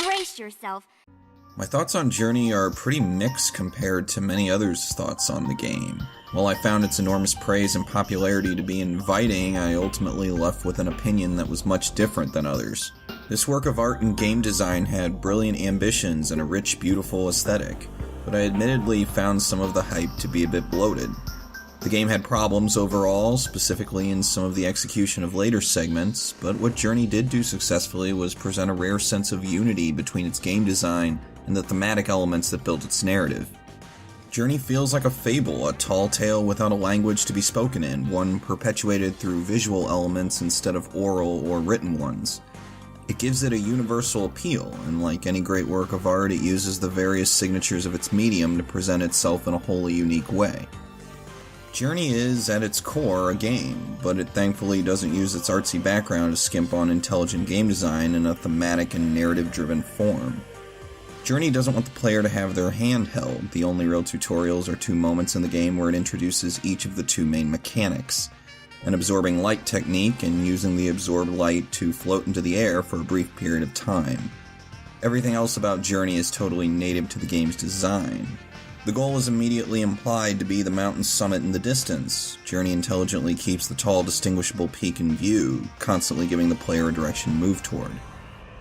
Brace yourself. My thoughts on Journey are pretty mixed compared to many others' thoughts on the game. While I found its enormous praise and popularity to be inviting, I ultimately left with an opinion that was much different than others. This work of art and game design had brilliant ambitions and a rich, beautiful aesthetic, but I admittedly found some of the hype to be a bit bloated. The game had problems overall, specifically in some of the execution of later segments, but what Journey did do successfully was present a rare sense of unity between its game design and the thematic elements that built its narrative. Journey feels like a fable, a tall tale without a language to be spoken in, one perpetuated through visual elements instead of oral or written ones. It gives it a universal appeal, and like any great work of art, it uses the various signatures of its medium to present itself in a wholly unique way. Journey is, at its core, a game, but it thankfully doesn't use its artsy background to skimp on intelligent game design in a thematic and narrative-driven form. Journey doesn't want the player to have their hand held. The only real tutorials are 2 moments in the game where it introduces each of the 2 main mechanics: an absorbing light technique and using the absorbed light to float into the air for a brief period of time. Everything else about Journey is totally native to the game's design. The goal is immediately implied to be the mountain summit in the distance. Journey intelligently keeps the tall, distinguishable peak in view, constantly giving the player a direction to move toward.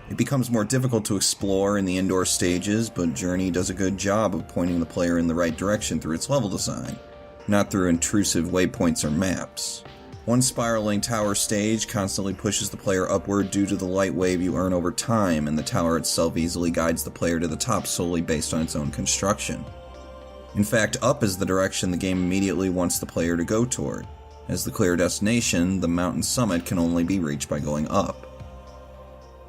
It becomes more difficult to explore in the indoor stages, but Journey does a good job of pointing the player in the right direction through its level design, not through intrusive waypoints or maps. One spiraling tower stage constantly pushes the player upward due to the light wave you earn over time, and the tower itself easily guides the player to the top solely based on its own construction. In fact, up is the direction the game immediately wants the player to go toward. As the clear destination, the mountain summit can only be reached by going up.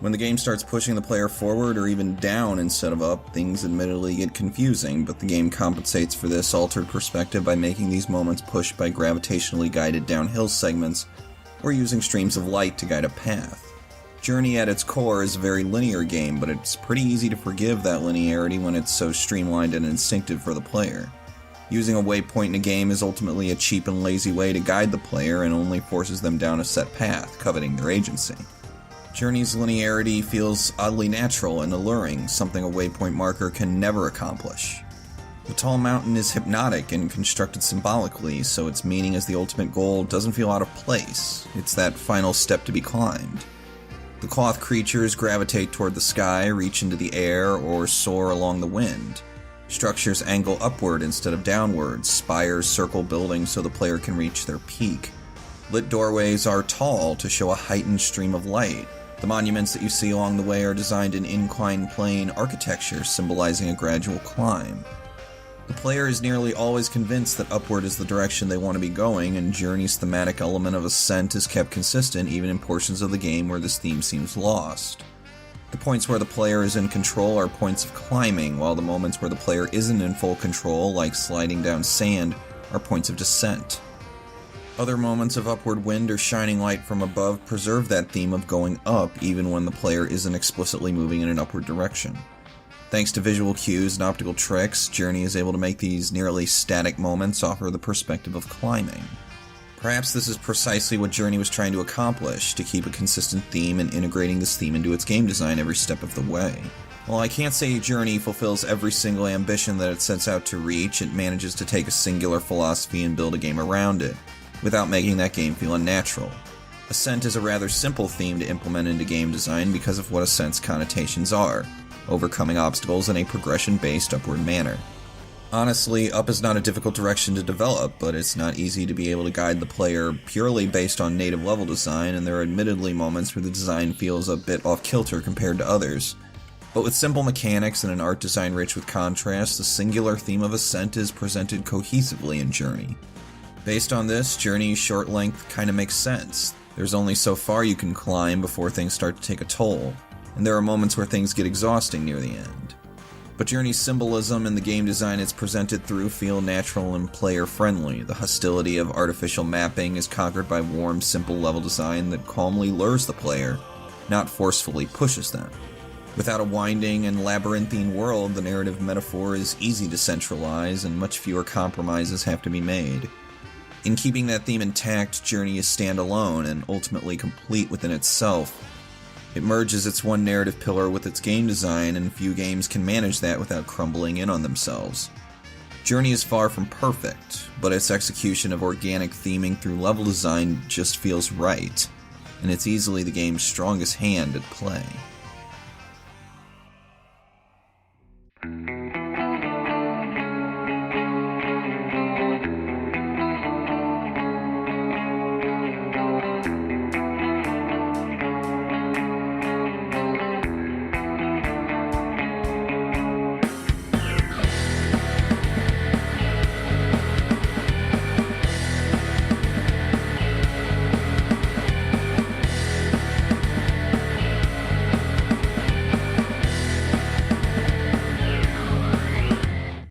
When the game starts pushing the player forward or even down instead of up, things admittedly get confusing, but the game compensates for this altered perspective by making these moments pushed by gravitationally guided downhill segments or using streams of light to guide a path. Journey at its core is a very linear game, but it's pretty easy to forgive that linearity when it's so streamlined and instinctive for the player. Using a waypoint in a game is ultimately a cheap and lazy way to guide the player and only forces them down a set path, coveting their agency. Journey's linearity feels oddly natural and alluring, something a waypoint marker can never accomplish. The tall mountain is hypnotic and constructed symbolically, so its meaning as the ultimate goal doesn't feel out of place. It's that final step to be climbed. The cloth creatures gravitate toward the sky, reach into the air, or soar along the wind. Structures angle upward instead of downward, spires circle buildings so the player can reach their peak. Lit doorways are tall to show a heightened stream of light. The monuments that you see along the way are designed in inclined plane architecture, symbolizing a gradual climb. The player is nearly always convinced that upward is the direction they want to be going, and Journey's thematic element of ascent is kept consistent even in portions of the game where this theme seems lost. The points where the player is in control are points of climbing, while the moments where the player isn't in full control, like sliding down sand, are points of descent. Other moments of upward wind or shining light from above preserve that theme of going up even when the player isn't explicitly moving in an upward direction. Thanks to visual cues and optical tricks, Journey is able to make these nearly static moments offer the perspective of climbing. Perhaps this is precisely what Journey was trying to accomplish, to keep a consistent theme and integrating this theme into its game design every step of the way. While I can't say Journey fulfills every single ambition that it sets out to reach, it manages to take a singular philosophy and build a game around it, without making that game feel unnatural. Ascent is a rather simple theme to implement into game design because of what Ascent's connotations are: overcoming obstacles in a progression-based upward manner. Honestly, up is not a difficult direction to develop, but it's not easy to be able to guide the player purely based on native level design, and there are admittedly moments where the design feels a bit off-kilter compared to others. But with simple mechanics and an art design rich with contrast, the singular theme of Ascent is presented cohesively in Journey. Based on this, Journey's short length kinda makes sense. There's only so far you can climb before things start to take a toll, and there are moments where things get exhausting near the end. But Journey's symbolism and the game design it's presented through feel natural and player-friendly. The hostility of artificial mapping is conquered by warm, simple level design that calmly lures the player, not forcefully pushes them. Without a winding and labyrinthine world, the narrative metaphor is easy to centralize, and much fewer compromises have to be made. In keeping that theme intact, Journey is standalone and ultimately complete within itself. It merges its one narrative pillar with its game design, and few games can manage that without crumbling in on themselves. Journey is far from perfect, but its execution of organic theming through level design just feels right, and it's easily the game's strongest hand at play.